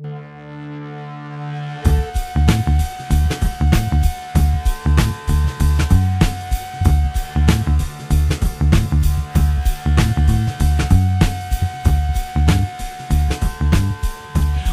Well,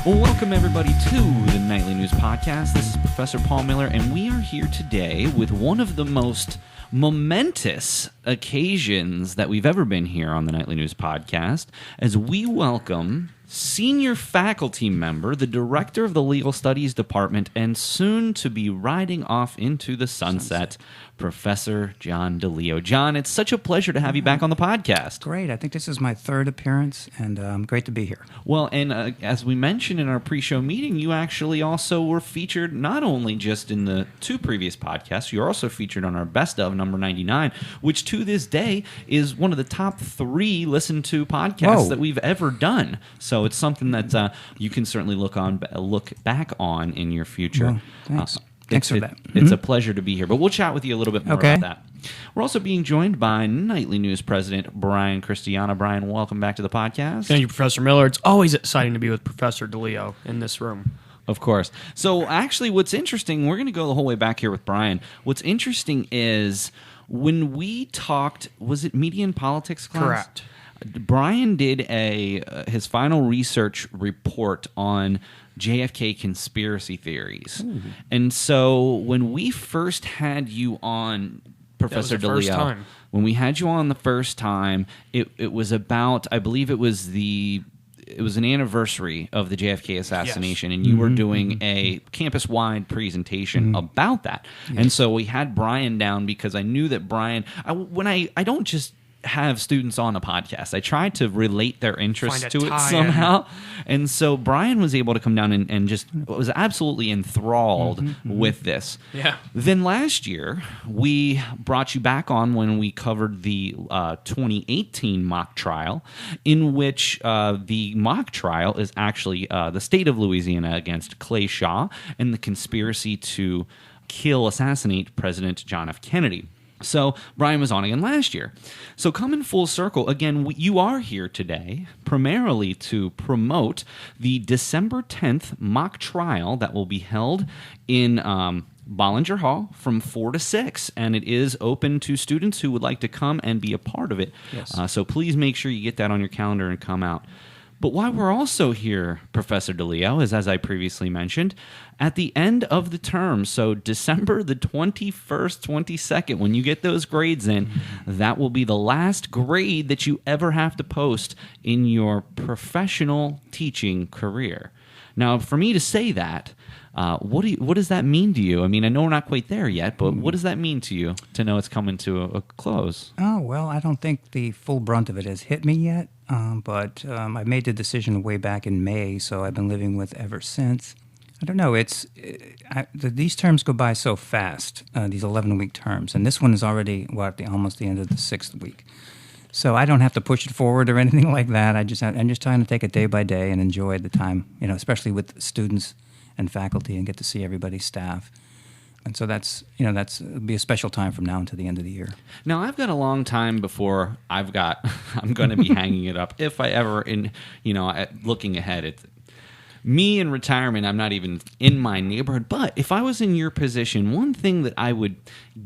welcome everybody to the Nightly News Podcast. This is Professor Paul Miller, and we are here today with one of the most momentous occasions that we've ever been here on the Nightly News Podcast, as we welcome senior faculty member, the director of the Legal Studies Department, and soon to be riding off into the sunset, Professor John DeLeo. John, it's such a pleasure to have you back on the podcast. Great. I think this is my third appearance, and great to be here. Well, and as we mentioned in our pre-show meeting, you actually also were featured not only just in the two previous podcasts, you're also featured on our Best Of number 99, which to this day is one of the top 3 listened to podcasts that we've ever done. So it's something that you can certainly look back on in your future. Well, thanks. Thanks for that. It's a pleasure to be here, but we'll chat with you a little bit more about that. We're also being joined by Nightly News President Brian Cristiano. Brian, welcome back to the podcast. Thank you, Professor Miller. It's always exciting to be with Professor DeLeo in this room. Of course. So actually what's interesting, we're going to go the whole way back here with Brian. What's interesting is when we talked, was it Media and Politics class? Correct. Brian did his final research report on JFK conspiracy theories. Ooh. And so when we first had you on, Professor DeLeo, when we had you on the first time, it was about, I believe it was an anniversary of the JFK assassination, and you were doing a campus-wide presentation about that. Yes. And so we had Brian down because I knew that Brian, I don't just have students on a podcast. I try to relate their interest to it somehow. And so Brian was able to come down and just was absolutely enthralled with this. Yeah. Then last year, we brought you back on when we covered the 2018 mock trial, in which the mock trial is actually the state of Louisiana against Clay Shaw and the conspiracy to assassinate President John F. Kennedy. So Brian was on again last year. So coming full circle, again, you are here today primarily to promote the December 10th mock trial that will be held in Bollinger Hall from 4 to 6, and it is open to students who would like to come and be a part of it. Yes. So please make sure you get that on your calendar and come out. But why we're also here, Professor DeLeo, is, as I previously mentioned, at the end of the term, so December the 21st, 22nd, when you get those grades in, that will be the last grade that you ever have to post in your professional teaching career. Now, for me to say that, what does that mean to you? I mean, I know we're not quite there yet, but what does that mean to you to know it's coming to a close? Oh, well, I don't think the full brunt of it has hit me yet, but I made the decision way back in May, so I've been living with ever since. I don't know. These terms go by so fast, these 11-week terms, and this one is already almost the end of the 6th week. So I don't have to push it forward or anything like that. I'm just trying to take it day by day and enjoy the time, especially with students and faculty, and get to see everybody's staff. And so it'll be a special time from now until the end of the year. Now, I've got a long time before I'm going to be hanging it up, if I ever, looking ahead. Me in retirement, I'm not even in my neighborhood. But if I was in your position, one thing that I would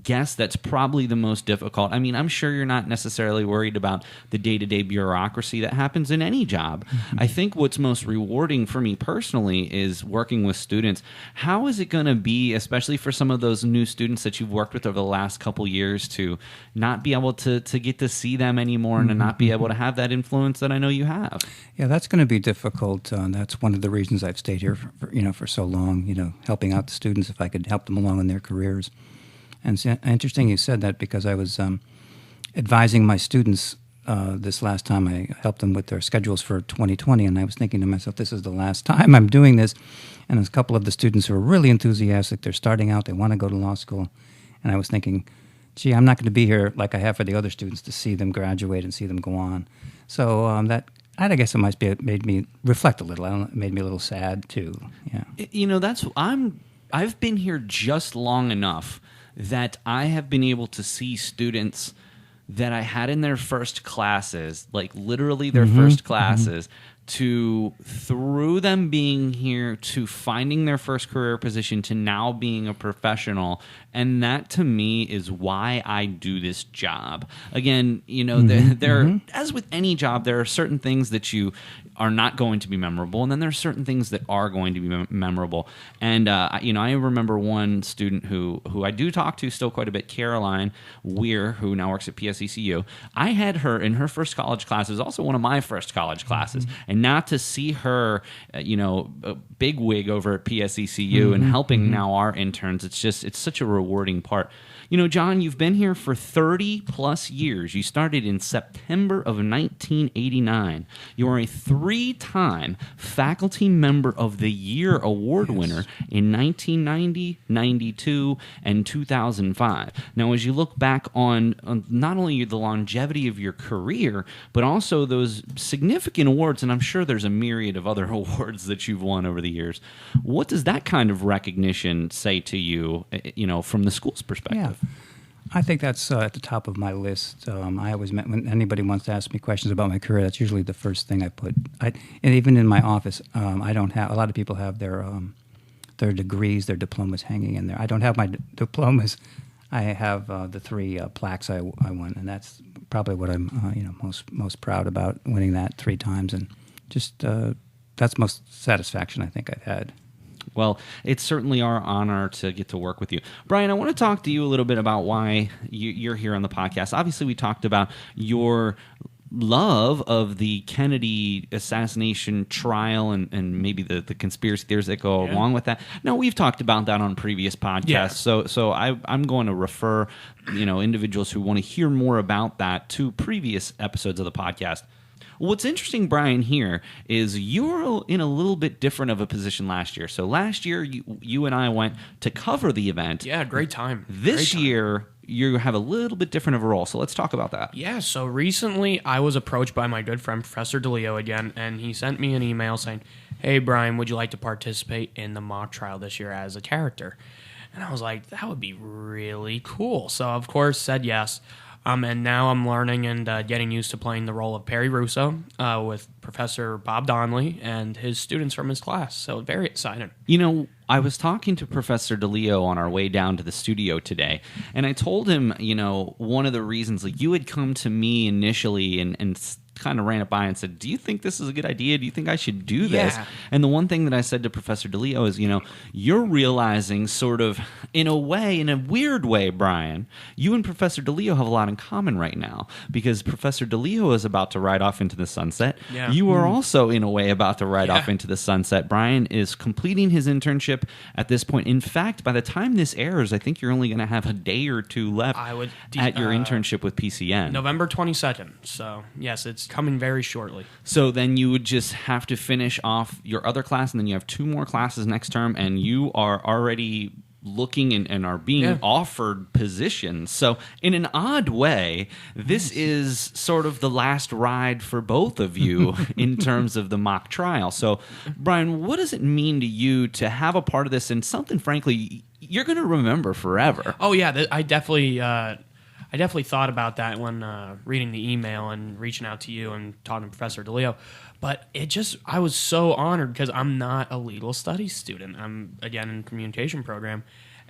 guess that's probably the most difficult, I mean, I'm sure you're not necessarily worried about the day-to-day bureaucracy that happens in any job. Mm-hmm. I think what's most rewarding for me personally is working with students. How is it going to be, especially for some of those new students that you've worked with over the last couple years, to not be able to get to see them anymore and to not be able to have that influence that I know you have? Yeah, that's going to be difficult. That's one of the reasons I've stayed here for so long, helping out the students if I could help them along in their careers. And it's interesting you said that, because I was advising my students this last time. I helped them with their schedules for 2020, and I was thinking to myself, this is the last time I'm doing this. And there's a couple of the students who are really enthusiastic. They're starting out. They want to go to law school. And I was thinking, gee, I'm not going to be here like I have for the other students to see them graduate and see them go on. So I guess it made me reflect a little. It made me a little sad too. Yeah. I've been here just long enough that I have been able to see students that I had in their first classes, like literally their first classes, through them being here to finding their first career position to now being a professional. And that to me is why I do this job. Again, there as with any job, there are certain things that you are not going to be memorable, and then there are certain things that are going to be memorable. And I remember one student who I do talk to still quite a bit, Caroline Weir, who now works at PSECU. I had her in her first college class. It was also one of my first college classes, and not to see her, a big wig over at PSECU and helping now our interns. It's such a rewarding part. John, you've been here for 30 plus years. You started in September of 1989. You are a 3-time Faculty Member of the Year award winner in 1990, 92, and 2005. Now, as you look back on not only the longevity of your career, but also those significant awards, and I'm sure there's a myriad of other awards that you've won over the years, what does that kind of recognition say to you, from the school's perspective? Yeah. I think that's at the top of my list. I always when anybody wants to ask me questions about my career, that's usually the first thing I put. And even in my office, I don't have. A lot of people have their degrees, their diplomas hanging in there. I don't have my diplomas. I have the 3 plaques I won, and that's probably what I'm most proud about, winning that 3 times, and just that's most satisfaction I think I've had. Well, it's certainly our honor to get to work with you. Brian, I want to talk to you a little bit about why you're here on the podcast. Obviously, we talked about your love of the Kennedy assassination trial and maybe the conspiracy theories that go along with that. Now, we've talked about that on previous podcasts, so I'm going to refer individuals who want to hear more about that to previous episodes of the podcast. What's interesting, Brian, here is you're in a little bit different of a position last year. So last year, you and I went to cover the event. Yeah, great time. This year, you have a little bit different of a role. So let's talk about that. Yeah, so recently I was approached by my good friend, Professor DeLeo, again, and he sent me an email saying, "Hey, Brian, would you like to participate in the mock trial this year as a character?" And I was like, that would be really cool. So, of course, said yes. And now I'm learning and getting used to playing the role of Perry Russo with Professor Bob Donnelly and his students from his class. So very exciting. I was talking to Professor DeLeo on our way down to the studio today, and I told him, one of the reasons, you had come to me initially and kind of ran it by and said, "Do you think this is a good idea? Do you think I should do this?" Yeah. And the one thing that I said to Professor DeLeo is, you're realizing sort of, in a weird way, Brian, you and Professor DeLeo have a lot in common right now, because Professor DeLeo is about to ride off into the sunset. Yeah. You are also, in a way, about to ride off into the sunset. Brian is completing his internship at this point. In fact, by the time this airs, I think you're only going to have a day or 2 left at your internship with PCN. November 22nd. So, yes, it's coming very shortly. So then you would just have to finish off your other class, and then you have 2 more classes next term, and you are already looking and are being offered positions. So in an odd way, this is sort of the last ride for both of you in terms of the mock trial. So, Brian, what does it mean to you to have a part of this and something, frankly, you're going to remember forever? Oh, yeah, I definitely thought about that when reading the email and reaching out to you and talking to Professor DeLeo. But I was so honored because I'm not a legal studies student. I'm, again, in the communication program.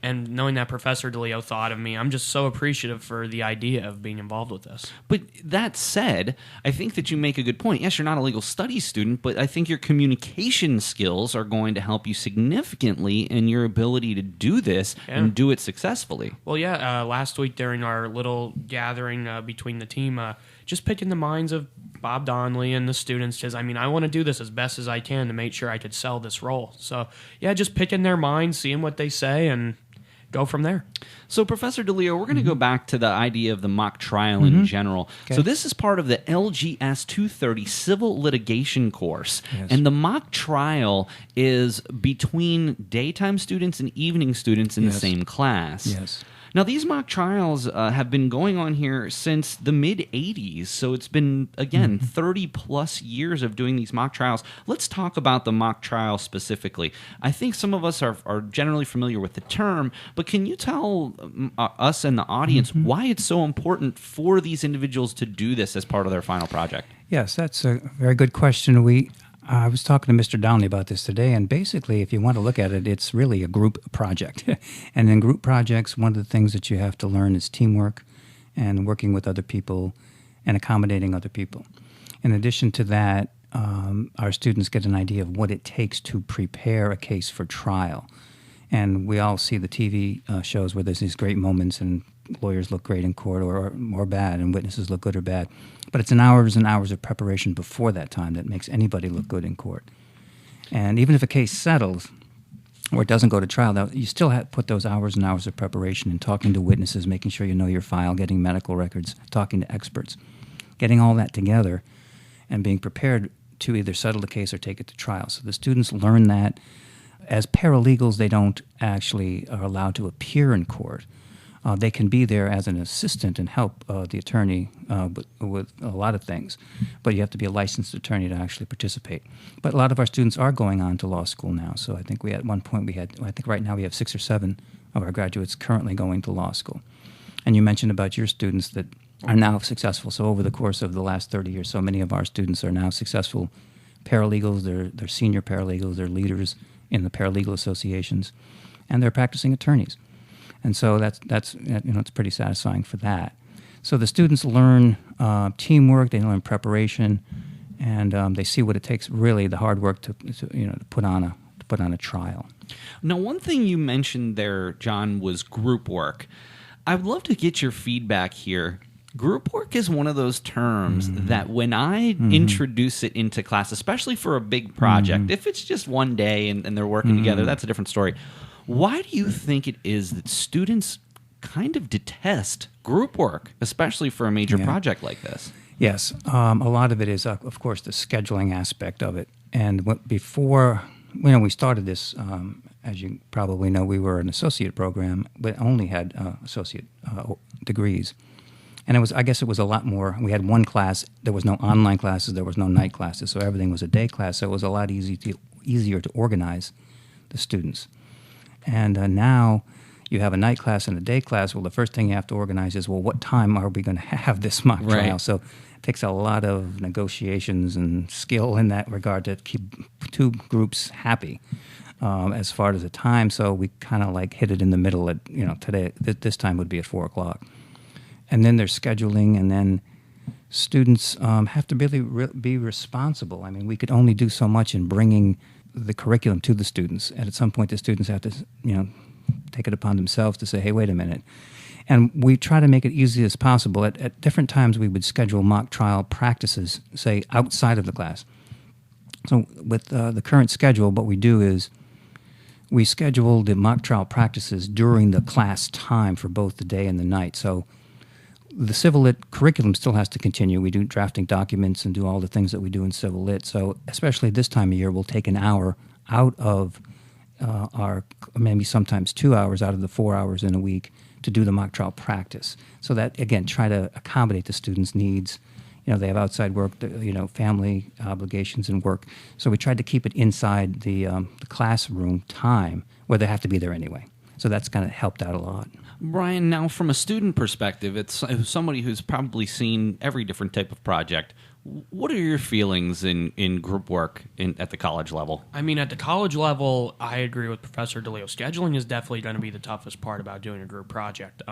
And knowing that Professor DeLeo thought of me, I'm just so appreciative for the idea of being involved with this. But that said, I think that you make a good point. Yes, you're not a legal studies student, but I think your communication skills are going to help you significantly in your ability to do this and do it successfully. Well, last week during our little gathering between the team, just picking the minds of Bob Donnelly and the students, because, I want to do this as best as I can to make sure I could sell this role. So, just picking their minds, seeing what they say, and go from there. So, Professor DeLeo, we're going to go back to the idea of the mock trial in general. Okay. So this is part of the LGS 230 civil litigation course. Yes. And the mock trial is between daytime students and evening students in the same class. Yes. Now, these mock trials have been going on here since the mid-'80s, so it's been, again, 30-plus years of doing these mock trials. Let's talk about the mock trial specifically. I think some of us are generally familiar with the term, but can you tell us and the audience why it's so important for these individuals to do this as part of their final project? Yes, that's a very good question. I was talking to Mr. Donnelly about this today, and basically, if you want to look at it, it's really a group project. And in group projects, one of the things that you have to learn is teamwork and working with other people and accommodating other people. In addition to that, our students get an idea of what it takes to prepare a case for trial. And we all see the TV shows where there's these great moments and lawyers look great in court or bad, and witnesses look good or bad. But it's an hours and hours of preparation before that time that makes anybody look good in court. And even if a case settles or it doesn't go to trial, you still have to put those hours and hours of preparation in talking to witnesses, making sure you know your file, getting medical records, talking to experts, getting all that together and being prepared to either settle the case or take it to trial. So the students learn that. As paralegals, they don't actually are allowed to appear in court. They can be there as an assistant and help the attorney with a lot of things, but you have to be a licensed attorney to actually participate. But a lot of our students are going on to law school now. So I think at one point I think right now we have 6 or 7 of our graduates currently going to law school. And you mentioned about your students that are now successful. So over the course of the last 30 years, so many of our students are now successful paralegals. They're senior paralegals. They're leaders in the paralegal associations, and they're practicing attorneys. And so that's it's pretty satisfying for that. So the students learn teamwork, they learn preparation, and they see what it takes, really the hard work to put on a trial. Now, one thing you mentioned there, John, was group work. I'd love to get your feedback here. Group work is one of those terms that when I introduce it into class, especially for a big project, if it's just one day and they're working together, that's a different story. Why do you think it is that students kind of detest group work, especially for a major project like this? Yes, a lot of it is, of course, the scheduling aspect of it. And before we started this, as you probably know, we were an associate program, but only had associate degrees. And I guess it was a lot more. We had one class. There was no online classes. There was no night classes. So everything was a day class. So it was a lot easier to organize the students. And now you have a night class and a day class. Well, the first thing you have to organize is, well, what time are we going to have this mock trial? So it takes a lot of negotiations and skill in that regard to keep 2 groups happy as far as the time. So we kind of like hit it in the middle at, today, this time would be at 4 o'clock. And then there's scheduling, and then students have to really be responsible. I mean, we could only do so much in bringing the curriculum to the students. And at some point, the students have to, take it upon themselves to say, hey, wait a minute. And we try to make it easy as possible. At different times, we would schedule mock trial practices, say, outside of the class. So with the current schedule, what we do is we schedule the mock trial practices during the class time for both the day and the night. So the civil lit curriculum still has to continue. We do drafting documents and do all the things that we do in civil lit. So especially this time of year, we'll take an hour out of our, maybe sometimes 2 hours out of the 4 hours in a week to do the mock trial practice. So that, again, try to accommodate the students' needs. They have outside work, family obligations and work. So we tried to keep it inside the classroom time where they have to be there anyway. So that's kind of helped out a lot. Brian, now from a student perspective, it's somebody who's probably seen every different type of project. What are your feelings in group work at the college level? I mean, at the college level, I agree with Professor DeLeo. Scheduling is definitely going to be the toughest part about doing a group project.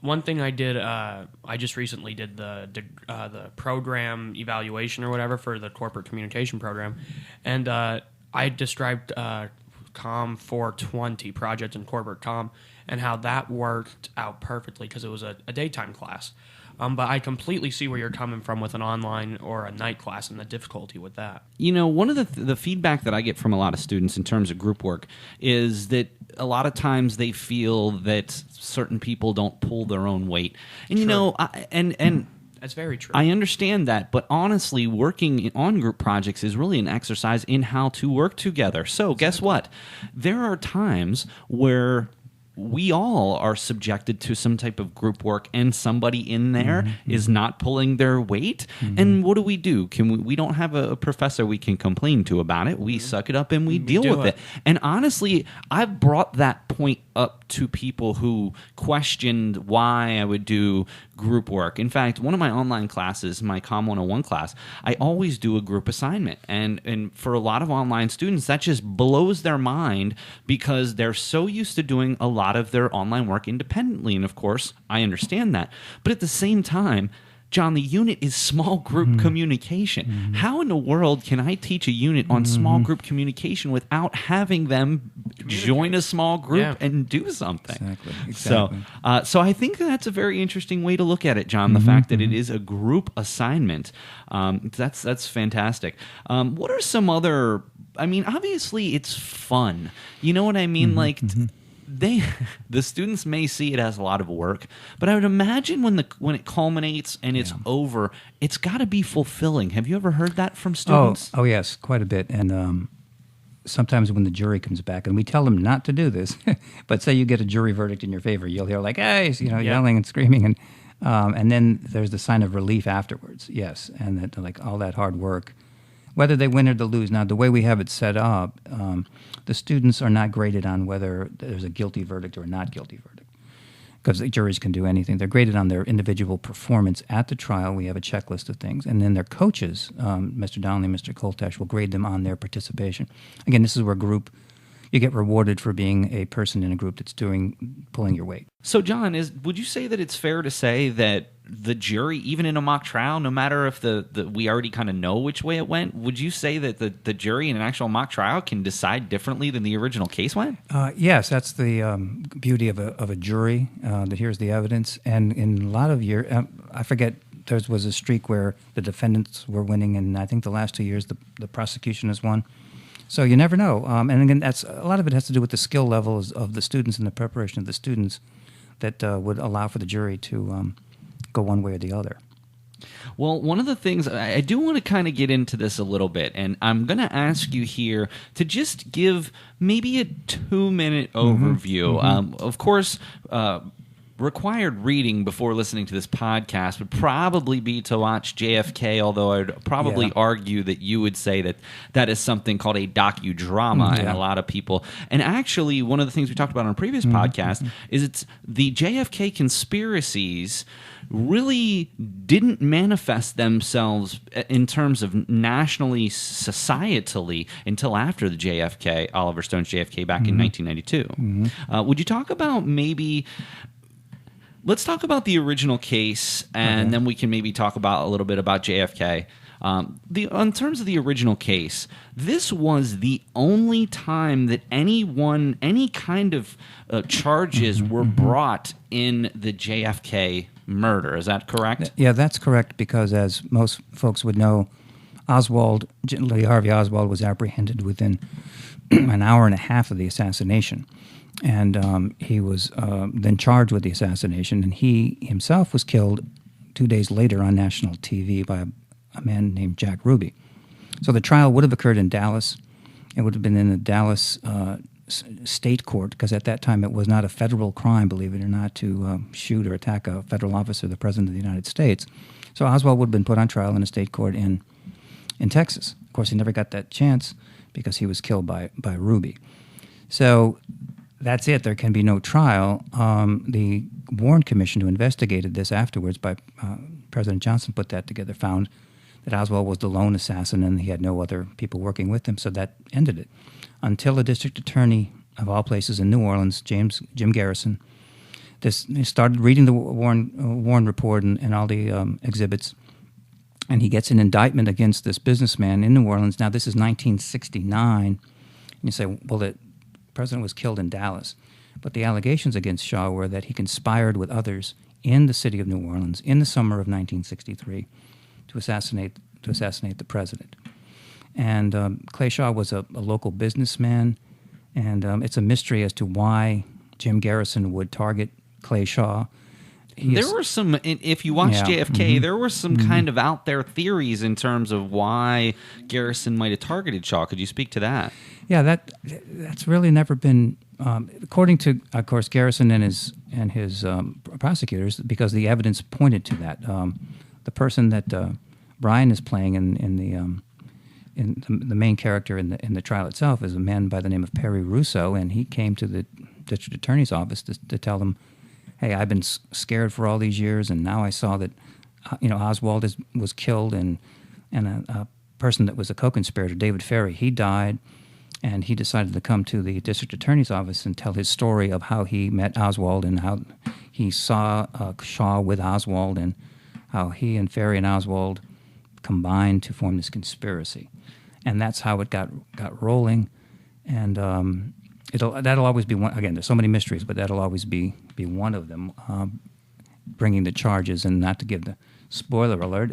One thing I did, I just recently did the program evaluation or whatever for the corporate communication program, and I described Com 420, Project in Corporate Com, and how that worked out perfectly because it was a daytime class. But I completely see where you're coming from with an online or a night class and the difficulty with that. One of the feedback that I get from a lot of students in terms of group work is that a lot of times they feel that certain people don't pull their own weight. And that's very true. I understand that, but honestly, working on group projects is really an exercise in how to work together. So guess what? There are times where we all are subjected to some type of group work and somebody in there is not pulling their weight. And what do? We don't have a professor we can complain to about it. We suck it up and we deal with it. And honestly, I've brought that point up to people who questioned why I would do group work. In fact, one of my online classes, my Com 101 class, I always do a group assignment. And for a lot of online students, that just blows their mind because they're so used to doing a lot of their online work independently. And of course, I understand that. But at the same time, John, the unit is small group communication. How in the world can I teach a unit on small group communication without having them join a small group and do something? Exactly. So I think that's a very interesting way to look at it, John, the fact that it is a group assignment. That's fantastic. What are some other... I mean, obviously, it's fun. You know what I mean? The students may see it as a lot of work, but I would imagine when it culminates and it's over, it's got to be fulfilling. Have you ever heard that from students? Oh yes, quite a bit. And sometimes when the jury comes back, and we tell them not to do this, but say you get a jury verdict in your favor, you'll hear like, "Hey," yelling and screaming, and then there's the sign of relief afterwards. Yes, and that like all that hard work. Whether they win or they lose. Now, the way we have it set up, the students are not graded on whether there's a guilty verdict or a not guilty verdict, because the juries can do anything. They're graded on their individual performance at the trial. We have a checklist of things. And then their coaches, Mr. Donnelly, Mr. Koltesh, will grade them on their participation. Again, this is where you get rewarded for being a person in a group that's pulling your weight. So, John, would you say that it's fair to say that the jury, even in a mock trial, no matter if we already kind of know which way it went, would you say that the jury in an actual mock trial can decide differently than the original case went? Yes, that's the beauty of a jury that hears the evidence. And in a lot of years, I forget, there was a streak where the defendants were winning, and I think the last 2 years the prosecution has won. So you never know. And again, a lot of it has to do with the skill levels of the students and the preparation of the students that would allow for the jury to go one way or the other. Well, one of the things, I do want to kind of get into this a little bit, and I'm going to ask you here to just give maybe a 2-minute overview. Of course, required reading before listening to this podcast would probably be to watch JFK, although I'd probably argue that you would say that is something called a docudrama, and a lot of people. And actually, one of the things we talked about on a previous podcast is it's the JFK conspiracies really didn't manifest themselves in terms of nationally, societally, until after the JFK, Oliver Stone's JFK back in 1992. Would you talk about maybe... Let's talk about the original case, and then we can maybe talk about a little bit about JFK. In terms of the original case, this was the only time that any kind of charges were brought in the JFK murder. Is that correct? Yeah, that's correct, because as most folks would know, Lee Harvey Oswald was apprehended within an hour and a half of the assassination. And he was then charged with the assassination, and he himself was killed 2 days later on national TV by a man named Jack Ruby. So the trial would have occurred in Dallas. It would have been in the Dallas state court, because at that time it was not a federal crime, believe it or not, to shoot or attack a federal officer, the President of the United States. So Oswald would have been put on trial in a state court in Texas. Of course, he never got that chance because he was killed by Ruby. So... that's it. There can be no trial. The Warren Commission, who investigated this afterwards by President Johnson, put that together, found that Oswald was the lone assassin and he had no other people working with him, so that ended it. Until the district attorney, of all places in New Orleans, Jim Garrison, he started reading the Warren report and all the exhibits, and he gets an indictment against this businessman in New Orleans. Now, this is 1969. And you say, well, the president was killed in Dallas, but the allegations against Shaw were that he conspired with others in the city of New Orleans in the summer of 1963 to assassinate the president. And Clay Shaw was a local businessman, and it's a mystery as to why Jim Garrison would target Clay Shaw. There were some, if you watch JFK, there were some kind of out there theories in terms of why Garrison might have targeted Shaw. Could you speak to that? Yeah, that's really never been, according to, of course, Garrison and his prosecutors, because the evidence pointed to that. The person that Brian is playing in the main character in the trial itself is a man by the name of Perry Russo, and he came to the district attorney's office to tell them hey, I've been scared for all these years, and now I saw that, Oswald was killed, and a person that was a co-conspirator, David Ferry, he died, and he decided to come to the district attorney's office and tell his story of how he met Oswald and how he saw Shaw with Oswald and how he and Ferry and Oswald combined to form this conspiracy. And that's how it got rolling. And that'll always be one. Again, there's so many mysteries, but that'll always be one of them, bringing the charges. And not to give the spoiler alert,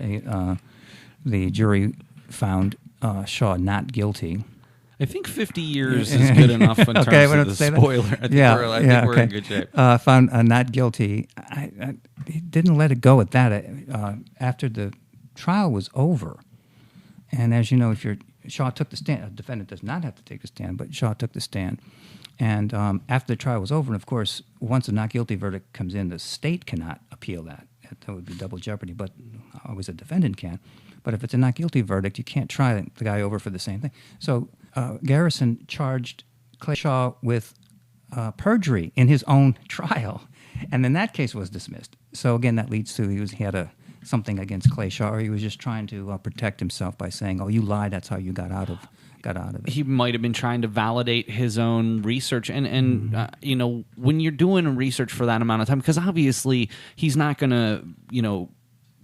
the jury found Shaw not guilty. I think 50 years is good enough in terms of the spoiler. I think we're in good shape. Found not guilty. He didn't let it go at that. After the trial was over, and as you know, Shaw took the stand. A defendant does not have to take the stand, but Shaw took the stand. And after the trial was over, and of course, once a not guilty verdict comes in, the state cannot appeal that. That would be double jeopardy, but always a defendant can. But if it's a not guilty verdict, you can't try the guy over for the same thing. So Garrison charged Clay Shaw with perjury in his own trial, and then that case was dismissed. So again, that leads to he had something against Clay Shaw, or he was just trying to protect himself by saying, "Oh, you lied. That's how you got out of it." He might have been trying to validate his own research, and when you're doing research for that amount of time, because obviously he's not going to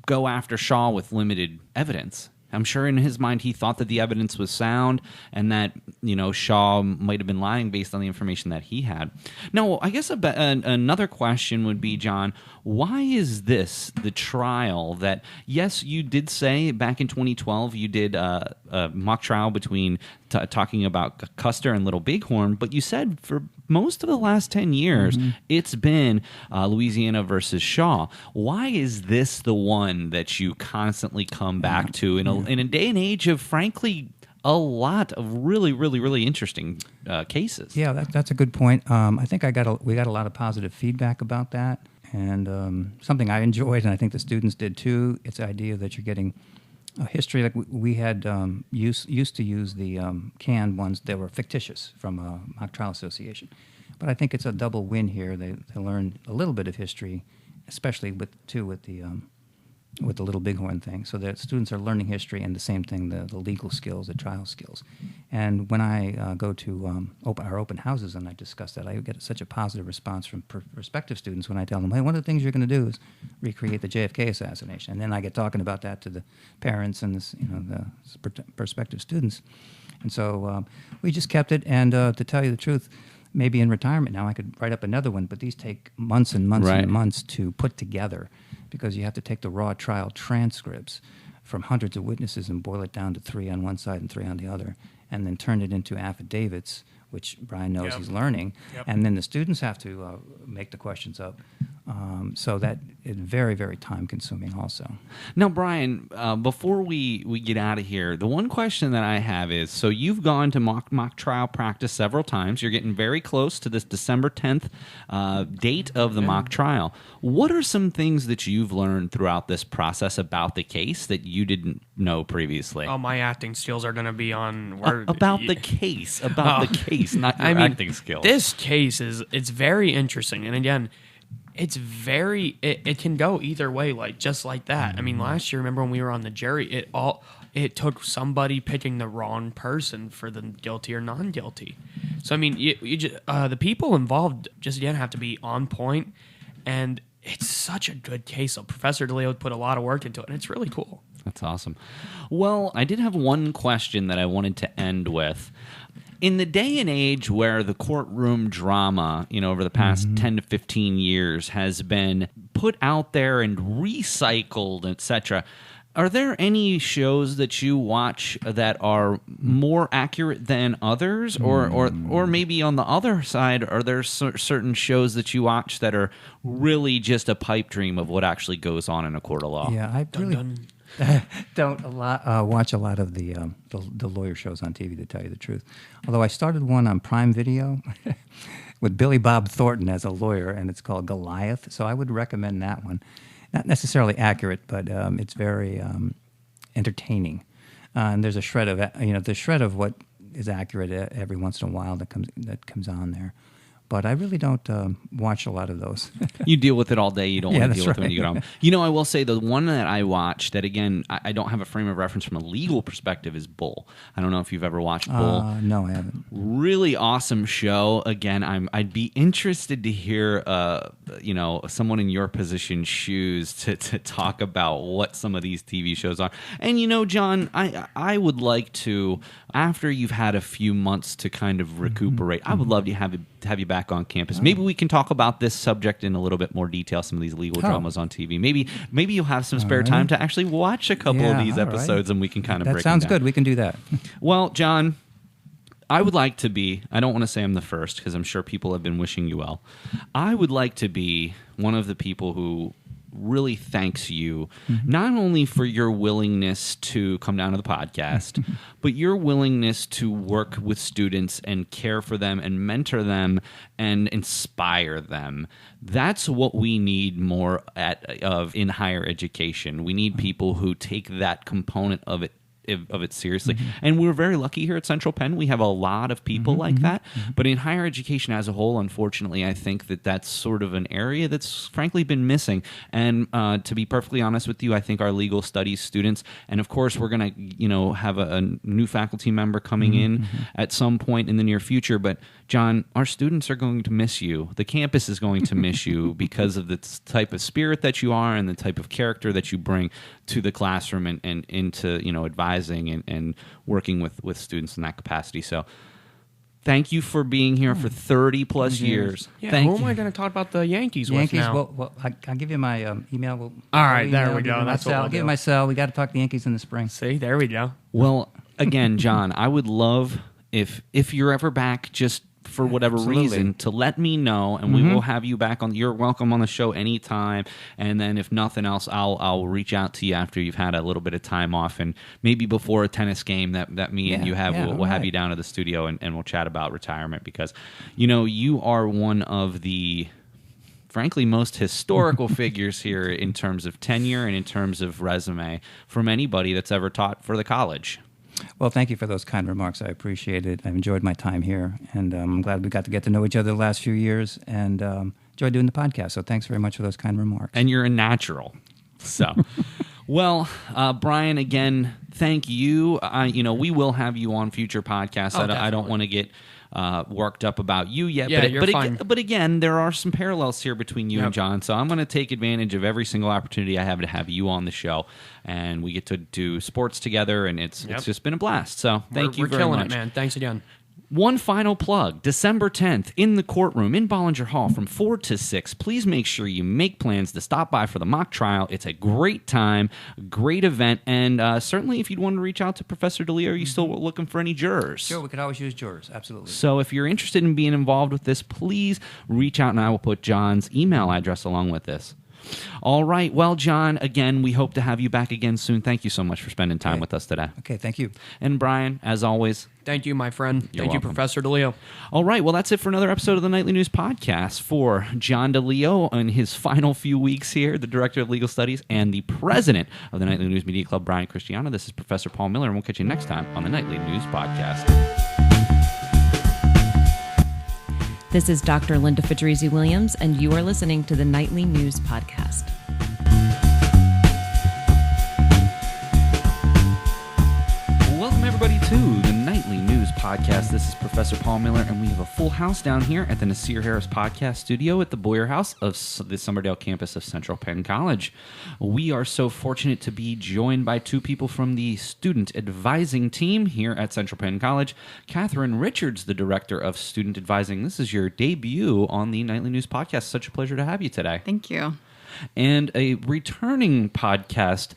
go after Shaw with limited evidence. I'm sure in his mind he thought that the evidence was sound and that Shaw might have been lying based on the information that he had. Now, I guess another question would be, John, why is this the trial that, yes, you did say back in 2012 you did a mock trial between talking about Custer and Little Bighorn, but you said for most of the last 10 years it's been Louisiana versus Shaw. Why is this the one that you constantly come back to in a day and age of, frankly, a lot of really, really, really interesting cases? Yeah, that's a good point. I think we got a lot of positive feedback about that, and something I enjoyed, and I think the students did too. It's the idea that you're getting a history. Like we had used to use the canned ones that were fictitious from a Mock Trial Association, but I think it's a double win here. They learn a little bit of history, especially with the Little Bighorn thing. So the students are learning history and the same thing, the legal skills, the trial skills. And when I go to our open houses and I discuss that, I get such a positive response from prospective students when I tell them, hey, one of the things you're going to do is recreate the JFK assassination. And then I get talking about that to the parents and the prospective students. And so we just kept it. And to tell you the truth, maybe in retirement now I could write up another one, but these take months and months and months to put together, because you have to take the raw trial transcripts from hundreds of witnesses and boil it down to 3 on one side and 3 on the other, and then turn it into affidavits, which Brian knows he's learning. Yep. And then the students have to make the questions up. So that is very, very time-consuming also. Now, Brian, before we get out of here, the one question that I have is, so you've gone to mock trial practice several times. You're getting very close to this December 10th date of the mock trial. What are some things that you've learned throughout this process about the case that you didn't know previously? Oh, my acting skills are going to be on... About the case, not your acting skills. This case it's very interesting. And again... It can go either way, just like that. I mean, last year, remember when we were on the jury, it took somebody picking the wrong person for the guilty or non-guilty. So I mean, the people involved just again have to be on point, and it's such a good case. So Professor DeLeo put a lot of work into it, and it's really cool. That's awesome. Well, I did have one question that I wanted to end with. In the day and age where the courtroom drama, over the past 10 to 15 years has been put out there and recycled, etc., are there any shows that you watch that are more accurate than others? Or maybe on the other side, are there certain shows that you watch that are really just a pipe dream of what actually goes on in a court of law? Yeah, I really... don't watch a lot of the lawyer shows on TV, to tell you the truth. Although I started one on Prime Video with Billy Bob Thornton as a lawyer, and it's called Goliath. So I would recommend that one. Not necessarily accurate, but it's very entertaining. And there's a shred of what is accurate every once in a while that comes on there. but I really don't watch a lot of those. You deal with it all day. You don't want to deal with it when you get right. home. I will say the one that I watch that, again, I don't have a frame of reference from a legal perspective is Bull. I don't know if you've ever watched Bull. No, I haven't. Really awesome show. Again, I'd be interested to hear, someone in your position shoes to talk about what some of these TV shows are. And John, I would like to, after you've had a few months to kind of recuperate, I would love to have you back on campus. Maybe we can talk about this subject in a little bit more detail, some of these legal dramas on TV. Maybe you'll have some spare time to actually watch a couple of these episodes, and we can kind of break them down. That sounds good. We can do that. Well, John, I would like to be, I don't want to say I'm the first, because I'm sure people have been wishing you well. I would like to be one of the people who really thanks you, not only for your willingness to come down to the podcast, but your willingness to work with students and care for them and mentor them and inspire them. That's what we need more of in higher education. We need people who take that component of it seriously. And we're very lucky here at Central Penn. We have a lot of people like that. But in higher education as a whole, unfortunately, I think that that's sort of an area that's frankly been missing. And to be perfectly honest with you, I think our legal studies students, and of course we're going to have a new faculty member coming in at some point in the near future. But John, our students are going to miss you. The campus is going to miss you because of the type of spirit that you are and the type of character that you bring to the classroom and into advising and working with students in that capacity. So thank you for being here for 30 plus years. Yeah, who am I going to talk about the Yankees with now? Well, I'll give you my email. All right, there we go. That's what I'll give you my cell. We got to talk the Yankees in the spring. See, there we go. Well, again, John, I would love if you're ever back, just for whatever reason, to let me know, and we will have you back on. You're welcome on the show anytime. And then if nothing else, I'll reach out to you after you've had a little bit of time off, and maybe before a tennis game that me and you have, we'll have you down to the studio and we'll chat about retirement, because you are one of the frankly most historical figures here in terms of tenure and in terms of resume from anybody that's ever taught for the college. Well, thank you for those kind remarks. I appreciate it. I've enjoyed my time here, and I'm glad we got to get to know each other the last few years, and enjoyed doing the podcast. So thanks very much for those kind remarks. And you're a natural. So, well, Brian, again, thank you. We will have you on future podcasts. I don't want to get worked up about you yet. Yeah, you're fine. But again, there are some parallels here between you and John, so I'm going to take advantage of every single opportunity I have to have you on the show, and we get to do sports together, and it's just been a blast. So thank you very much. We're killing it, man. Thanks again. One final plug, December 10th, in the courtroom in Bollinger Hall from 4 to 6. Please make sure you make plans to stop by for the mock trial. It's a great time, great event, and certainly if you'd want to reach out to Professor DeLeo, are you still looking for any jurors? Sure, we could always use jurors, absolutely. So if you're interested in being involved with this, please reach out, and I will put John's email address along with this. All right. Well, John, again, we hope to have you back again soon. Thank you so much for spending time with us today. Okay, thank you. And Brian, as always, thank you, my friend. You're Thank welcome. you, Professor DeLeo. All right. Well, that's it for another episode of the Nightly News Podcast. For John DeLeo in his final few weeks here, the Director of Legal Studies and the President of the Nightly News Media Club, Brian Cristiano, this is Professor Paul Miller, and we'll catch you next time on the Nightly News Podcast. This is Dr. Linda Fedrizzi-Williams, and you are listening to the Nightly News Podcast. Welcome, everybody, to the Nightly News Podcast. This is Professor Paul Miller, and we have a full house down here at the Nasir Harris Podcast Studio at the Boyer House of the Summerdale campus of Central Penn College. We are so fortunate to be joined by two people from the student advising team here at Central Penn College. Katherine Richards, the Director of Student Advising. This is your debut on the Nightly News Podcast. Such a pleasure to have you today. Thank you. And a returning podcast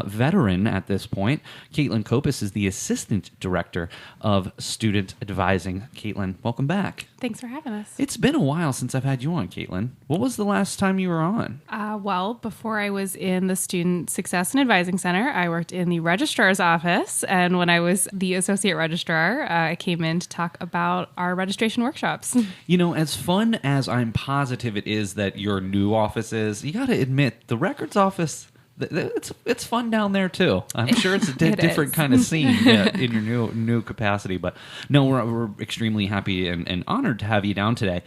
veteran at this point, Caitlin Copus is the Assistant Director of Student Advising. Caitlin, welcome back. Thanks for having us. It's been a while since I've had you on, Caitlin. What was the last time you were on? Well, before I was in the Student Success and Advising Center, I worked in the registrar's office. And when I was the Associate Registrar, I came in to talk about our registration workshops. As fun as I'm positive it is that your new office is, you got to admit, the records office, it's fun down there too. I'm sure it's a different kind of scene in your new capacity. But no, we're extremely happy and honored to have you down today.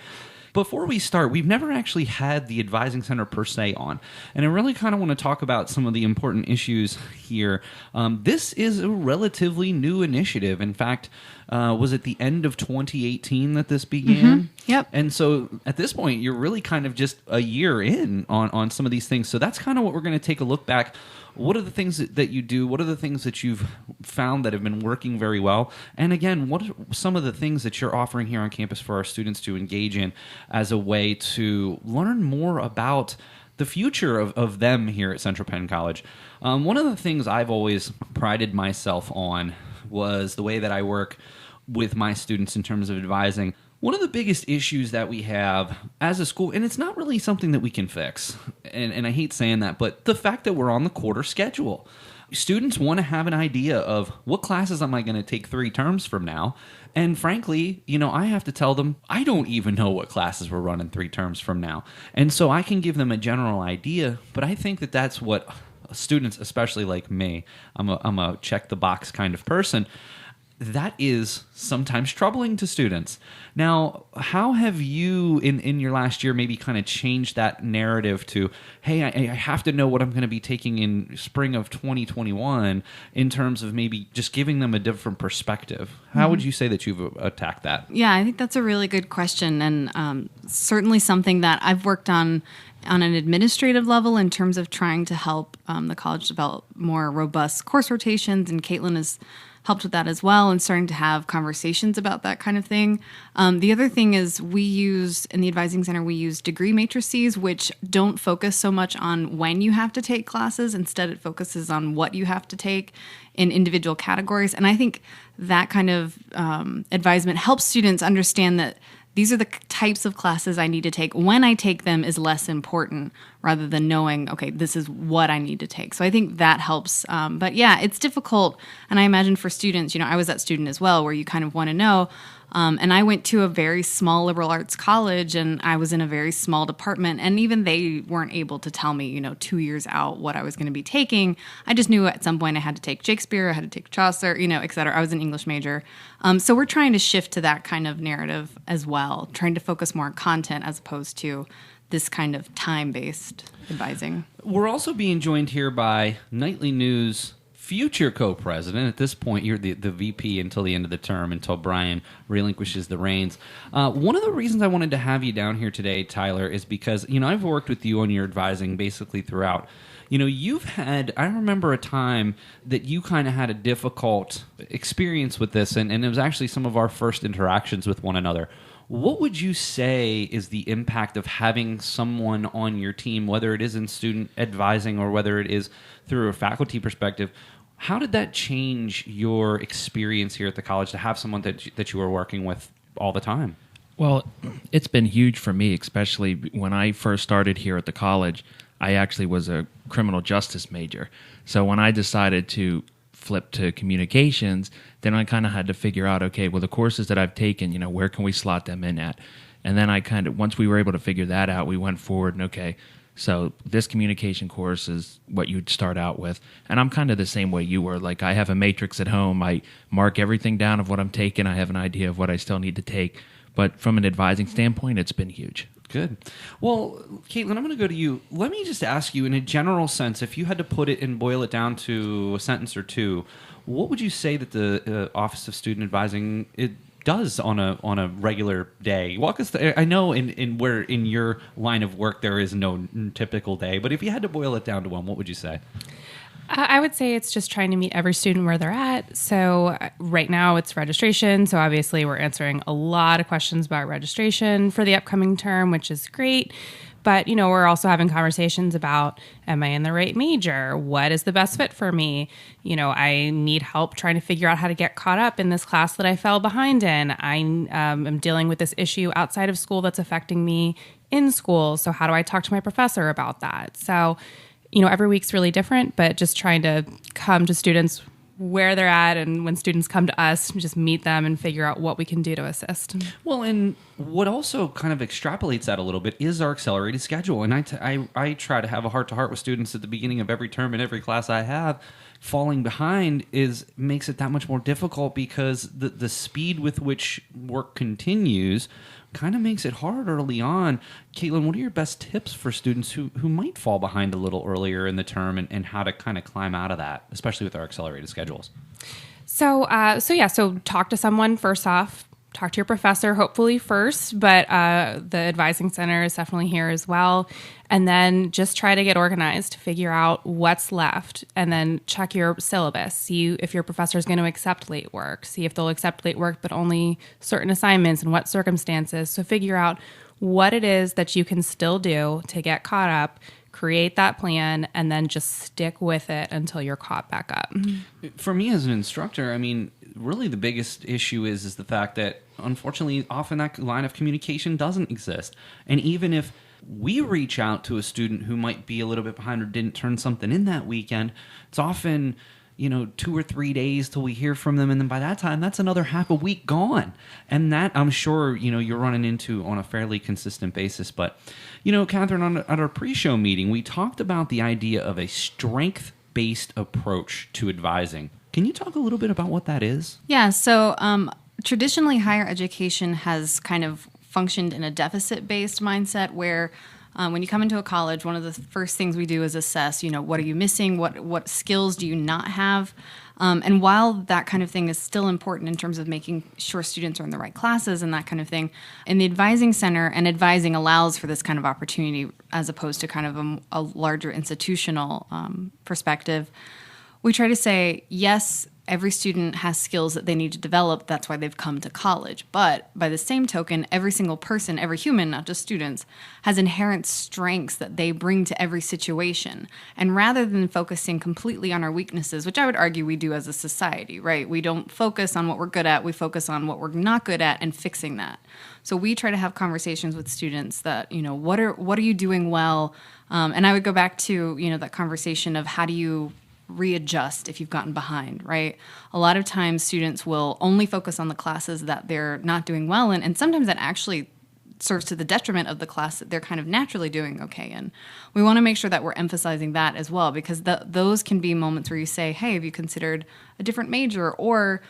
Before we start, we've never actually had the Advising Center per se on, and I really kind of want to talk about some of the important issues here. This is a relatively new initiative. In fact, was it the end of 2018 that this began? Yep. And so at this point, you're really kind of just a year in on some of these things. So that's kind of what we're going to take a look back. What are the things that you do? What are the things that you've found that have been working very well? And again, what are some of the things that you're offering here on campus for our students to engage in as a way to learn more about the future of them here at Central Penn College? One of the things I've always prided myself on was the way that I work with my students in terms of advising. One of the biggest issues that we have as a school, and it's not really something that we can fix, and I hate saying that, but the fact that we're on the quarter schedule. Students want to have an idea of what classes am I going to take 3 terms from now, and frankly, I have to tell them I don't even know what classes we're running 3 terms from now, and so I can give them a general idea, but I think that that's what students, especially like me, I'm a check the box kind of person, that is sometimes troubling to students. Now, how have you, in your last year, maybe kind of changed that narrative to, hey, I have to know what I'm going to be taking in spring of 2021 in terms of maybe just giving them a different perspective? How would you say that you've attacked that? Yeah, I think that's a really good question, and certainly something that I've worked on an administrative level in terms of trying to help the college develop more robust course rotations, and Caitlin has helped with that as well, and starting to have conversations about that kind of thing. The other thing is in the Advising Center, we use degree matrices, which don't focus so much on when you have to take classes. Instead, it focuses on what you have to take in individual categories. And I think that kind of advisement helps students understand that these are the types of classes I need to take. When I take them is less important rather than knowing, okay, this is what I need to take. So I think that helps. But yeah, it's difficult. And I imagine for students, I was that student as well, where you kind of want to know. And I went to a very small liberal arts college, and I was in a very small department. And even they weren't able to tell me, 2 years out what I was going to be taking. I just knew at some point I had to take Shakespeare, I had to take Chaucer, et cetera. I was an English major. So we're trying to shift to that kind of narrative as well, trying to focus more on content as opposed to this kind of time-based advising. We're also being joined here by Nightly News future co-president. At this point, you're the VP until the end of the term, until Brian relinquishes the reins. One of the reasons I wanted to have you down here today, Tyler, is because, I've worked with you on your advising basically throughout. I remember a time that you kind of had a difficult experience with this, and it was actually some of our first interactions with one another. What would you say is the impact of having someone on your team, whether it is in student advising or whether it is through a faculty perspective? How did that change your experience here at the college to have someone that you were working with all the time? Well, it's been huge for me, especially when I first started here at the college. I actually was a criminal justice major. So when I decided to flip to communications, then I kind of had to figure out, okay, well, the courses that I've taken, where can we slot them in at? And then once we were able to figure that out, we went forward and, okay, so this communication course is what you'd start out with. And I'm kind of the same way you were. Like, I have a matrix at home. I mark everything down of what I'm taking. I have an idea of what I still need to take. But from an advising standpoint, it's been huge. Good. Well, Caitlin, I'm going to go to you. Let me just ask you, in a general sense, if you had to put it and boil it down to a sentence or two, what would you say that the Office of Student Advising does on a regular day? Walk us through. I know in your line of work there is no typical day, but if you had to boil it down to one, what would you say? I would say it's just trying to meet every student where they're at. So right now it's registration. So obviously we're answering a lot of questions about registration for the upcoming term, which is great. But, we're also having conversations about, am I in the right major? What is the best fit for me? I need help trying to figure out how to get caught up in this class that I fell behind in. I am dealing with this issue outside of school that's affecting me in school. So how do I talk to my professor about that? So every week's really different, but just trying to come to students where they're at, and when students come to us, just meet them and figure out what we can do to assist. Well, and what also kind of extrapolates that a little bit is our accelerated schedule. And I try to have a heart-to-heart with students at the beginning of every term in every class I have. Falling behind makes it that much more difficult because the speed with which work continues kind of makes it hard early on. Caitlin, what are your best tips for students who might fall behind a little earlier in the term and how to kind of climb out of that, especially with our accelerated schedules? So talk to someone first off. Talk to your professor, hopefully first, but the advising center is definitely here as well. And then just try to get organized, figure out what's left, and then check your syllabus. See if your professor is going to accept late work. See if they'll accept late work, but only certain assignments and what circumstances. So figure out what it is that you can still do to get caught up, create that plan, and then just stick with it until you're caught back up. For me as an instructor, I mean, really the biggest issue is the fact that, unfortunately, often that line of communication doesn't exist. And even if we reach out to a student who might be a little bit behind or didn't turn something in that weekend, it's often 2 or 3 days till we hear from them, and then by that time, that's another half a week gone. And that, I'm sure, you're running into on a fairly consistent basis. But, Katherine, at our pre-show meeting, we talked about the idea of a strength-based approach to advising. Can you talk a little bit about what that is? Yeah, so traditionally higher education has kind of functioned in a deficit-based mindset where when you come into a college, one of the first things we do is assess, what are you missing? What skills do you not have? And while that kind of thing is still important in terms of making sure students are in the right classes and that kind of thing, in the advising center, and advising allows for this kind of opportunity as opposed to kind of a larger institutional perspective, we try to say, yes, every student has skills that they need to develop. That's why they've come to college. But by the same token, every single person, every human, not just students, has inherent strengths that they bring to every situation. And rather than focusing completely on our weaknesses, which I would argue we do as a society, right? We don't focus on what we're good at. We focus on what we're not good at and fixing that. So we try to have conversations with students that, what are you doing well? And I would go back to, that conversation of how do you readjust if you've gotten behind, right? A lot of times students will only focus on the classes that they're not doing well in, and sometimes that actually serves to the detriment of the class that they're kind of naturally doing okay in. We want to make sure that we're emphasizing that as well, because those can be moments where you say, hey, have you considered a different major? Or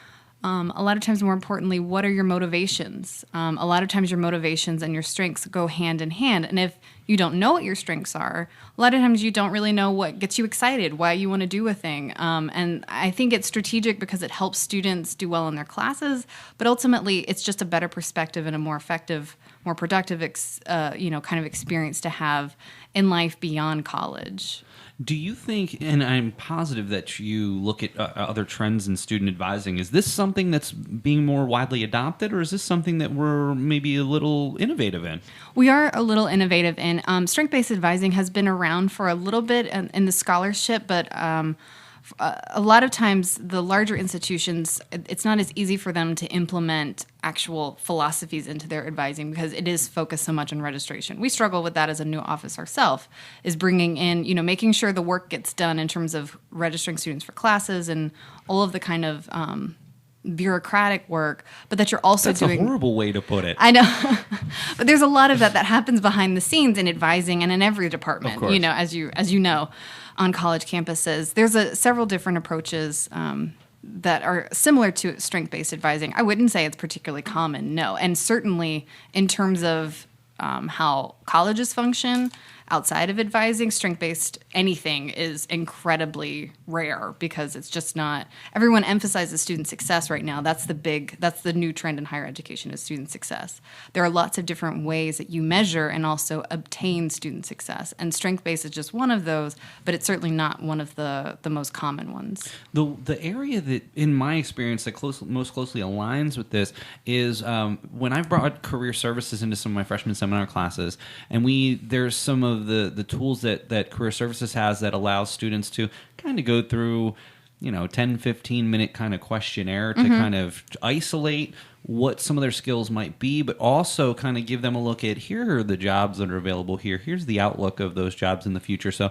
a lot of times, more importantly, what are your motivations? A lot of times your motivations and your strengths go hand in hand. And if you don't know what your strengths are, a lot of times you don't really know what gets you excited, why you want to do a thing. And I think it's strategic because it helps students do well in their classes, but ultimately it's just a better perspective and a more effective, more productive, kind of experience to have in life beyond college. Do you think, and I'm positive that you look at other trends in student advising, is this something that's being more widely adopted, or is this something that we're maybe a little innovative in? We are a little innovative in. Strength-based advising has been around for a little bit in the scholarship, but a lot of times the larger institutions, it's not as easy for them to implement actual philosophies into their advising because it is focused so much on registration. We struggle with that as a new office ourselves, is bringing in, making sure the work gets done in terms of registering students for classes and all of the kind of bureaucratic work, but that you're also doing... That's a horrible way to put it. I know. But there's a lot of that happens behind the scenes in advising and in every department, of course. as you know, on college campuses. There's several different approaches that are similar to strength-based advising. I wouldn't say it's particularly common, no. And certainly in terms of how colleges function, outside of advising, strength-based anything is incredibly rare because it's just not, everyone emphasizes student success right now. That's the new trend in higher education is student success. There are lots of different ways that you measure and also obtain student success. And strength-based is just one of those, but it's certainly not one of the most common ones. The area that, in my experience, that most closely aligns with this is when I've brought career services into some of my freshman seminar classes, and there's some of the tools that career services has that allows students to kind of go through 10-15 minute kind of questionnaire to kind of isolate what some of their skills might be, but also kind of give them a look at, here are the jobs that are available here, here's the outlook of those jobs in the future. So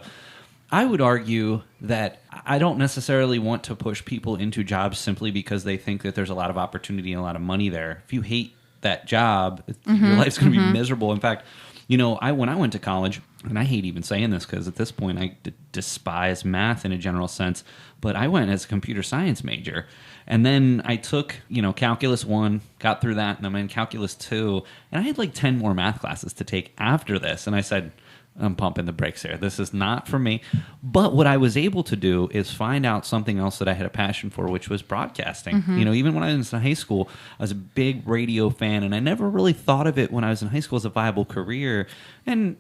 I would argue that I don't necessarily want to push people into jobs simply because they think that there's a lot of opportunity and a lot of money there. If you hate that job, your life's going to be miserable. In fact, when I went to college, and I hate even saying this because at this point I despise math in a general sense, but I went as a computer science major. And then I took, Calculus 1, got through that, and I'm in Calculus 2, and I had like 10 more math classes to take after this. And I said, I'm pumping the brakes here. This is not for me. But what I was able to do is find out something else that I had a passion for, which was broadcasting. Even when I was in high school, I was a big radio fan, and I never really thought of it when I was in high school as a viable career. And,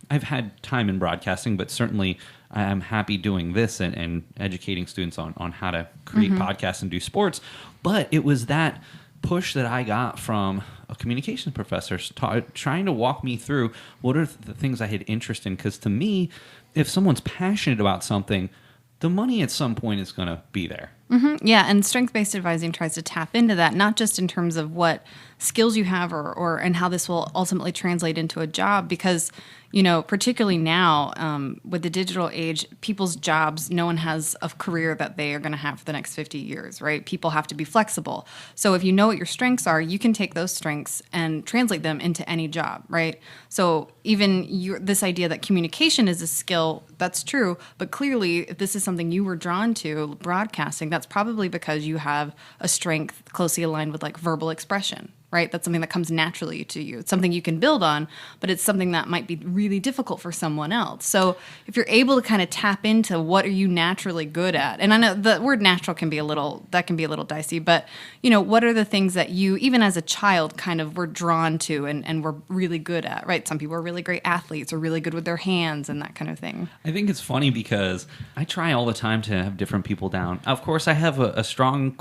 I've had time in broadcasting, but certainly I'm happy doing this and educating students on how to create podcasts and do sports. But it was that push that I got from a communications professor trying to walk me through what are the things I had interest in. Because to me, if someone's passionate about something, the money at some point is going to be there. Yeah, and strength-based advising tries to tap into that, not just in terms of what skills you have or and how this will ultimately translate into a job, because particularly now with the digital age, people's jobs, no one has a career that they are going to have for the next 50 years, right? People have to be flexible. So if you know what your strengths are, you can take those strengths and translate them into any job, right? So even this idea that communication is a skill, that's true, but clearly if this is something you were drawn to, broadcasting, that's probably because you have a strength closely aligned with like verbal expression, right? That's something that comes naturally to you. It's something you can build on, but it's something that might be really difficult for someone else. So if you're able to kind of tap into what are you naturally good at, and I know the word natural can be a little dicey, but what are the things that you, even as a child, kind of were drawn to and were really good at, right? Some people are really great athletes or really good with their hands and that kind of thing. I think it's funny because I try all the time to have different people down. Of course, I have a strong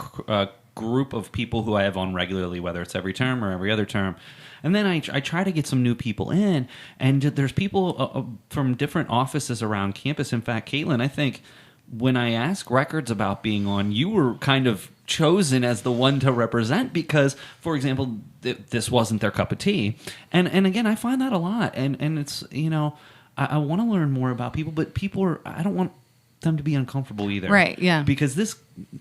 group of people who I have on regularly, whether it's every term or every other term. And then I try to get some new people in, and there's people from different offices around campus. In fact, Caitlin, I think when I ask records about being on, you were kind of chosen as the one to represent because, for example, this wasn't their cup of tea. And again, I find that a lot. And it's, I want to learn more about people, but I don't want them to be uncomfortable either. Right, yeah. Because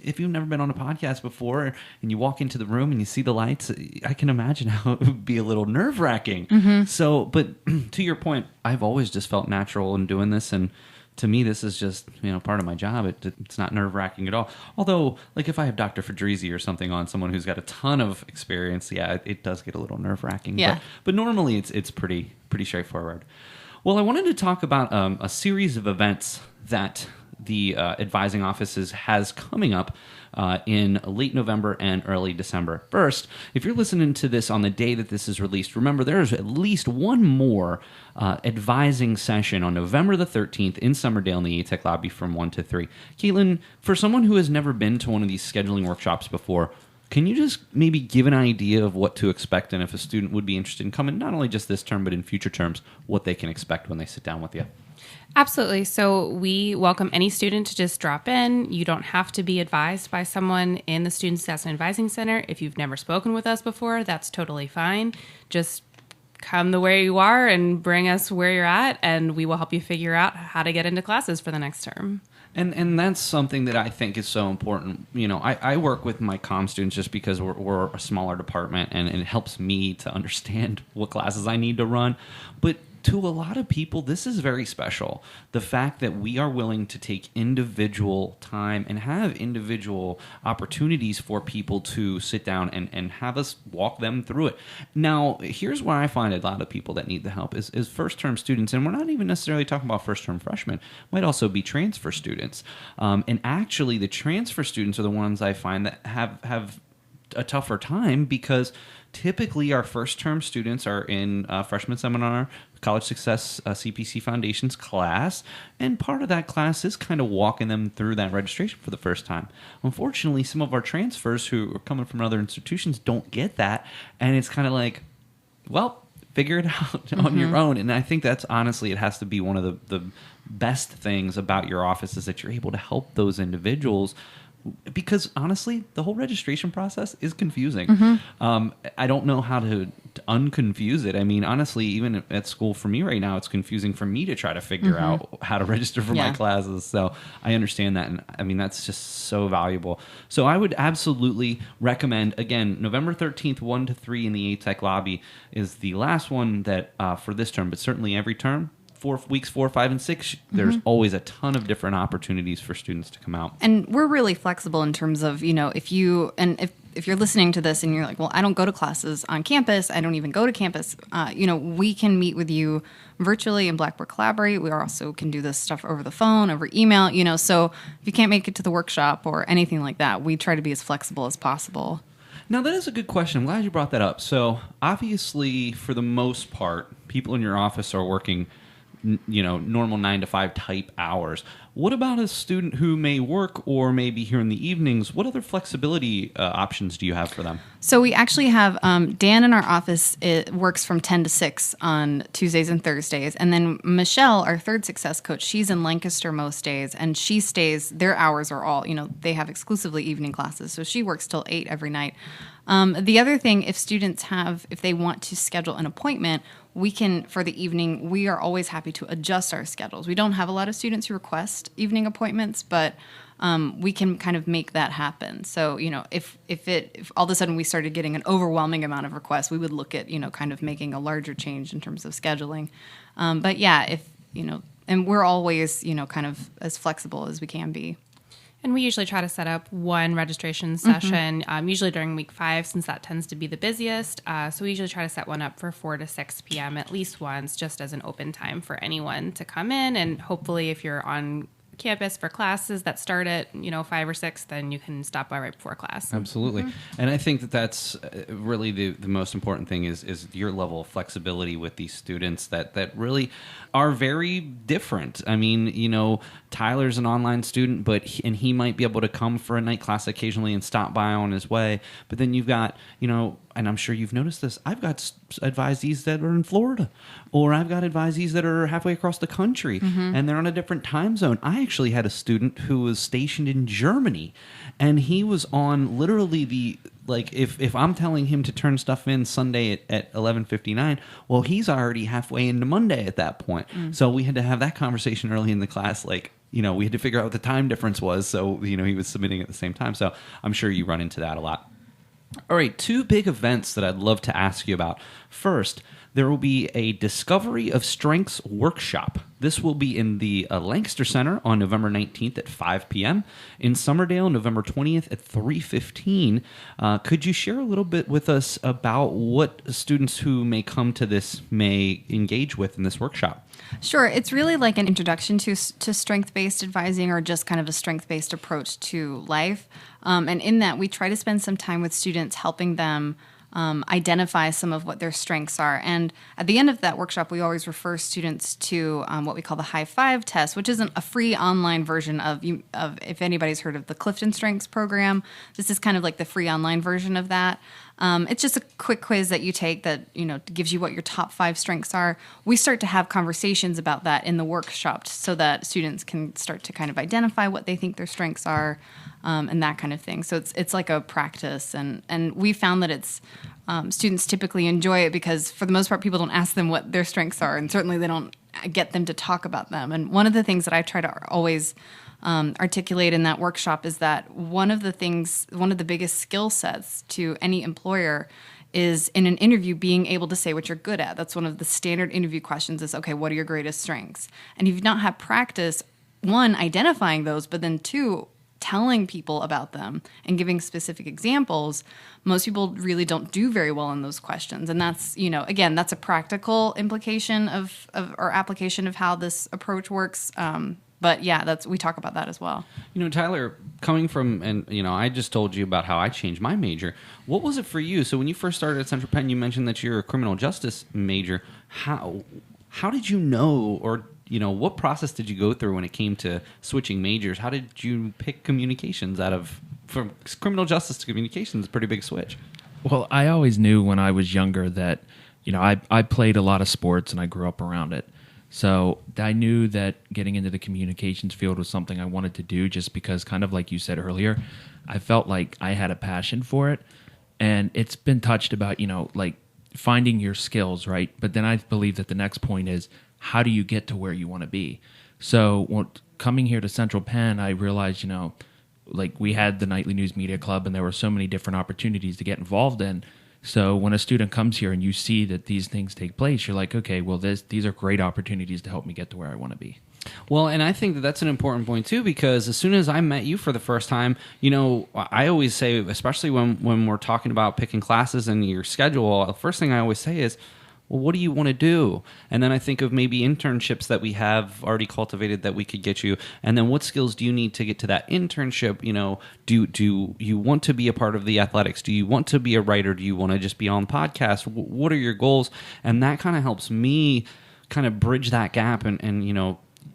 if you've never been on a podcast before and you walk into the room and you see the lights, I can imagine how it would be a little nerve-wracking. So, but to your point, I've always just felt natural in doing this, and to me, this is just, part of my job. It's not nerve-wracking at all. Although, like if I have Dr. Fedrizzi or something on, someone who's got a ton of experience, yeah, it does get a little nerve-wracking. Yeah. But normally it's pretty straightforward. Well, I wanted to talk about a series of events that the advising offices has coming up in late November and early December. First, if you're listening to this on the day that this is released, remember there's at least one more advising session on November the 13th in Summerdale in the ATEC lobby from 1 to 3. Caitlin, for someone who has never been to one of these scheduling workshops before, can you just maybe give an idea of what to expect, and if a student would be interested in coming, not only just this term, but in future terms, what they can expect when they sit down with you? Absolutely. So we welcome any student to just drop in. You don't have to be advised by someone in the Student Success and Advising Center. If you've never spoken with us before, that's totally fine. Just come the way you are and bring us where you're at, and we will help you figure out how to get into classes for the next term. And that's something that I think is so important. I work with my comm students just because we're a smaller department, and it helps me to understand what classes I need to run. But to a lot of people, this is very special. The fact that we are willing to take individual time and have individual opportunities for people to sit down and have us walk them through it. Now, here's where I find a lot of people that need the help is first-term students, and we're not even necessarily talking about first-term freshmen. Might also be transfer students. And actually, the transfer students are the ones I find that have a tougher time because typically our first-term students are in freshman seminar, College Success CPC Foundations class, and part of that class is kind of walking them through that registration for the first time. Unfortunately, some of our transfers who are coming from other institutions don't get that, and it's kind of like, well, figure it out on your own. And I think that's honestly, it has to be one of the best things about your office is that you're able to help those individuals. Because honestly, the whole registration process is confusing. I don't know how to unconfuse it. I mean, honestly, even at school for me right now, it's confusing for me to try to figure out how to register for my classes. So I understand that. And I mean, that's just so valuable. So I would absolutely recommend, again, November 13th, 1 to 3 in the ATEC lobby is the last one that for this term, but certainly every term. Weeks 4, 5, and 6, there's always a ton of different opportunities for students to come out. And we're really flexible in terms of, if you're listening to this and you're like, well, I don't go to classes on campus, I don't even go to campus, we can meet with you virtually in Blackboard Collaborate. We also can do this stuff over the phone, over email, so if you can't make it to the workshop or anything like that, we try to be as flexible as possible. Now, that is a good question. I'm glad you brought that up. So obviously, for the most part, people in your office are working normal 9 to 5 type hours. What about a student who may work or may be here in the evenings? What other flexibility options do you have for them? So we actually have Dan in our office. It works from 10 to 6 on Tuesdays and Thursdays. And then Michelle, our third success coach, she's in Lancaster most days. And she stays, their hours are all, they have exclusively evening classes. So she works till 8 every night. The other thing, if they want to schedule an appointment, we can, for the evening, we are always happy to adjust our schedules. We don't have a lot of students who request evening appointments, but we can kind of make that happen. So, if all of a sudden we started getting an overwhelming amount of requests, we would look at, kind of making a larger change in terms of scheduling. But yeah, and we're always, kind of as flexible as we can be. And we usually try to set up one registration session, usually during week 5, since that tends to be the busiest. So we usually try to set one up for 4 to 6 p.m. at least once, just as an open time for anyone to come in. And hopefully if you're on campus for classes that start at 5 or 6, then you can stop by right before class. Absolutely. And I think that's really the most important thing is your level of flexibility with these students that really are very different. I mean, Tyler's an online student, but he might be able to come for a night class occasionally and stop by on his way. But then you've got, and I'm sure you've noticed this, I've got advisees that are in Florida, or I've got advisees that are halfway across the country, and they're on a different time zone. I actually had a student who was stationed in Germany, and he was on literally if I'm telling him to turn stuff in Sunday at 11:59, well, he's already halfway into Monday at that point. So we had to have that conversation early in the class, we had to figure out what the time difference was, so, he was submitting at the same time. So I'm sure you run into that a lot. All right, 2 big events that I'd love to ask you about. First, there will be a Discovery of Strengths workshop. This will be in the Lancaster Center on November 19th at 5 p.m. In Summerdale, November 20th at 3:15. Could you share a little bit with us about what students who may come to this may engage with in this workshop? Sure. It's really like an introduction to strength-based advising, or just kind of a strength-based approach to life. And in that, we try to spend some time with students helping them identify some of what their strengths are. And at the end of that workshop, we always refer students to what we call the High Five test, which isn't a free online version of if anybody's heard of the Clifton Strengths program. This is kind of like the free online version of that. It's just a quick quiz that you take that, gives you what your top 5 strengths are. We start to have conversations about that in the workshop so that students can start to kind of identify what they think their strengths are, and that kind of thing. So it's like a practice, and we found that it's students typically enjoy it because for the most part people don't ask them what their strengths are, and certainly they don't get them to talk about them. And one of the things that I try to always articulate in that workshop is that one of the biggest skill sets to any employer is in an interview being able to say what you're good at. That's one of the standard interview questions is, okay, what are your greatest strengths? And if you've not had practice, 1, identifying those, but then 2, telling people about them and giving specific examples, most people really don't do very well in those questions. And that's, again, that's a practical implication of or application of how this approach works. But yeah, we talk about that as well. Tyler, coming from, and I just told you about how I changed my major. What was it for you? So when you first started at Central Penn, you mentioned that you're a criminal justice major. How did you know, or what process did you go through when it came to switching majors? How did you pick communications from criminal justice to communications? A pretty big switch. Well, I always knew when I was younger that, I played a lot of sports and I grew up around it. So I knew that getting into the communications field was something I wanted to do just because, kind of like you said earlier, I felt like I had a passion for it. And it's been touched about, finding your skills, right? But then I believe that the next point is, how do you get to where you want to be? So coming here to Central Penn, I realized, like we had the Nightly News Media Club, and there were so many different opportunities to get involved in. So when a student comes here and you see that these things take place, you're like, okay, well, these are great opportunities to help me get to where I want to be. Well, and I think that that's an important point, too, because as soon as I met you for the first time, I always say, especially when we're talking about picking classes and your schedule, the first thing I always say is, well, what do you want to do? And then I think of maybe internships that we have already cultivated that we could get you. And then what skills do you need to get to that internship? Do you want to be a part of the athletics? Do you want to be a writer? Do you want to just be on podcast? What are your goals? And that kind of helps me kind of bridge that gap. And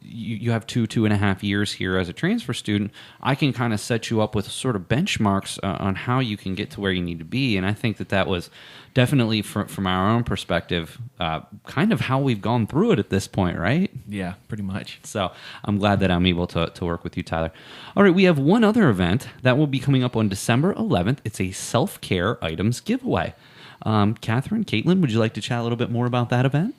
you have 2.5 years here as a transfer student. I can kind of set you up with sort of benchmarks on how you can get to where you need to be. And I think that was definitely from our own perspective, kind of how we've gone through it at this point, right? Yeah, pretty much. So I'm glad that I'm able to work with you, Tyler. All right, we have one other event that will be coming up on December 11th. It's a self-care items giveaway. Katherine, Caitlin, would you like to chat a little bit more about that event?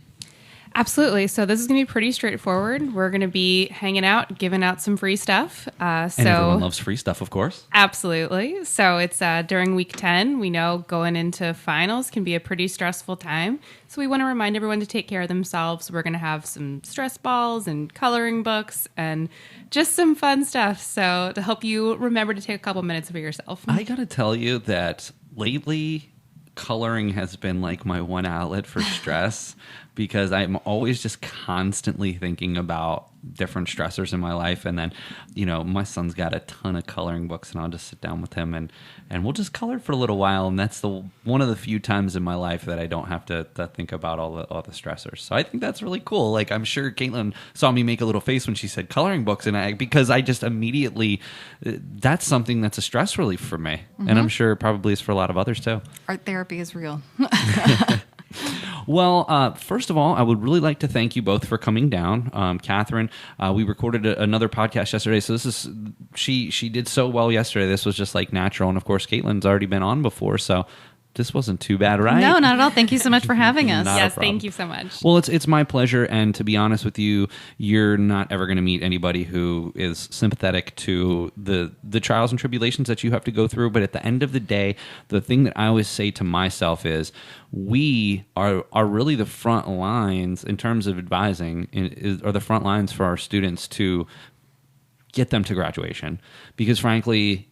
Absolutely. So this is going to be pretty straightforward. We're going to be hanging out, giving out some free stuff. And everyone loves free stuff, of course. Absolutely. So it's during week 10. We know going into finals can be a pretty stressful time. So we want to remind everyone to take care of themselves. We're going to have some stress balls and coloring books and just some fun stuff. So to help you remember to take a couple minutes for yourself. I got to tell you that lately, coloring has been like my one outlet for stress because I'm always just constantly thinking about different stressors in my life. And then, my son's got a ton of coloring books, and I'll just sit down with him and we'll just color for a little while. And that's one of the few times in my life that I don't have to think about all the stressors. So I think that's really cool. Like, I'm sure Caitlin saw me make a little face when she said coloring books, because I just immediately, that's something that's a stress relief for me. Mm-hmm. And I'm sure it probably is for a lot of others too. Art therapy is real. Well, first of all, I would really like to thank you both for coming down. Katherine, we recorded another podcast yesterday, so this is she did so well yesterday. This was just like natural, and of course, Caitlin's already been on before, so this wasn't too bad, right? No, not at all. Thank you so much for having us. Yes, thank you so much. Well, it's my pleasure, and to be honest with you, you're not ever going to meet anybody who is sympathetic to the trials and tribulations that you have to go through. But at the end of the day, the thing that I always say to myself is, we are really the front lines in terms of advising, are the front lines for our students to get them to graduation, because frankly,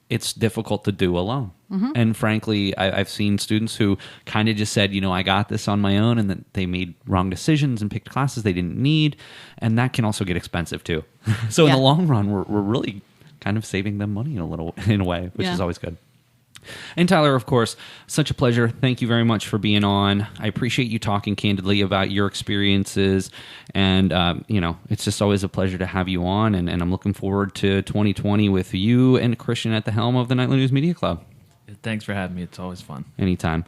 it's difficult to do alone. Mm-hmm. And frankly, I've seen students who kind of just said, I got this on my own, and then they made wrong decisions and picked classes they didn't need. And that can also get expensive too. So in the long run, we're really kind of saving them money in a way, which is always good. And Tyler, of course, such a pleasure. Thank you very much for being on. I appreciate you talking candidly about your experiences. And, it's just always a pleasure to have you on. And I'm looking forward to 2020 with you and Christian at the helm of the Nightly News Media Club. Thanks for having me. It's always fun. Anytime.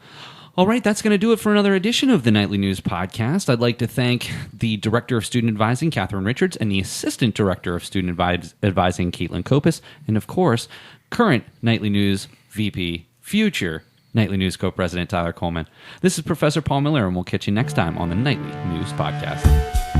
All right, that's going to do it for another edition of the Nightly News Podcast. I'd like to thank the Director of Student Advising, Katherine Richards, and the Assistant Director of Student Advising, Caitlin Copus, and of course, current Nightly News VP, future Nightly News Co-President Tyler Coleman. This is Professor Paul Miller, and we'll catch you next time on the Nightly News Podcast.